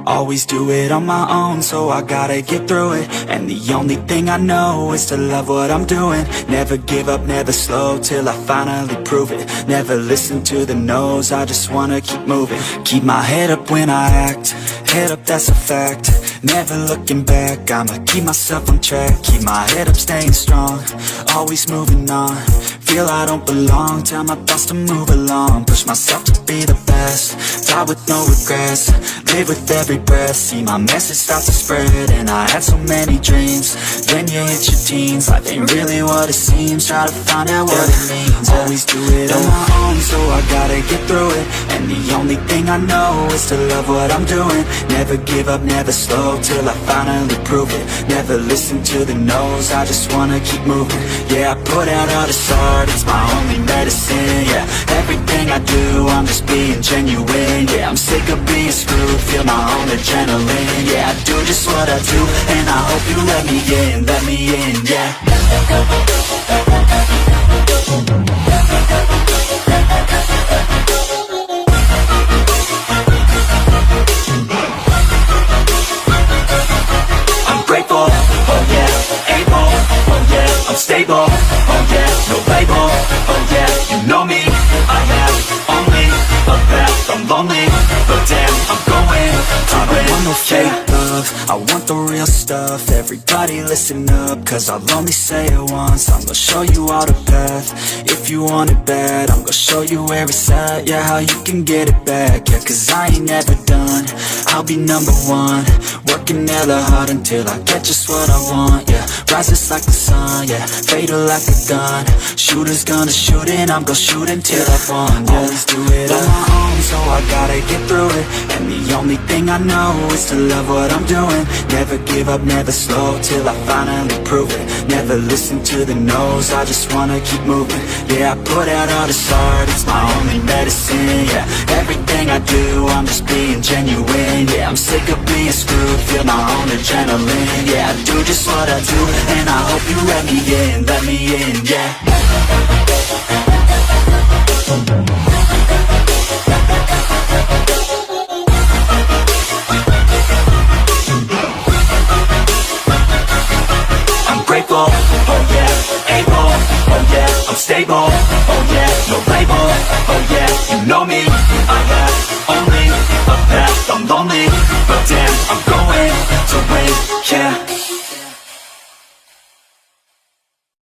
Always do it on my own, so I gotta get through it. And the only thing I know is to love what I'm doing. Never give up, never slow, till I finally prove it. Never listen to the no's, I just wanna keep moving. Keep my head up when I act, head up, that's a fact. Never looking back, I'ma keep myself on track. Keep my head up, staying strong, always moving on. Feel I don't belong, tell my thoughts to move along. Push myself to be the best, die with no regrets. Live with every breath, see my message start to spread. And I had so many dreams, then you hit your teens. Life ain't really what it seems, try to find out what it means. Always do it on my own, so I gotta get through it. And the only thing I know is to love what I'm doing. Never give up, never slow, till I finally prove it. Never listen to the no's, I just wanna keep moving. Yeah, I put out all this art, it's my only medicine. Yeah, everything I do, I'm just being genuine. Yeah, I'm sick of being screwed, feel my own adrenaline. Yeah, I do just what I do, and I hope you let me in, yeah. I'm grateful, oh yeah, able, oh yeah, I'm stable, oh yeah, no label, oh yeah, you know me, I have only a path, I'm lonely, but damn, I'm going to I don't want no fake love, I want the real stuff. Everybody listen up, cause I'll only say it once. I'm gonna show you all the path, if you want it bad. I'm gonna show you where it's at, yeah, how you can get it back. Yeah, cause I ain't never done, I'll be number one. Working hella hard until I get just what I want, yeah. Rises like the sun, yeah, fatal like a gun. Shooters gonna shoot and I'm gonna shoot until I won, yeah. Always do it on my own, so I gotta get through it. And the only thing I know is to love what I'm doing. Never give up, never slow, till I finally prove it. Never listen to the no's, I just wanna keep moving. Yeah, I put out all this art, it's my only medicine. Yeah, everything I do, I'm just being genuine. Yeah, I'm sick of being screwed, feel my own adrenaline. Yeah, I do just what I do, and I hope you let me in, yeah. I'm grateful, oh yeah, able, oh yeah, I'm stable, oh yeah, no label,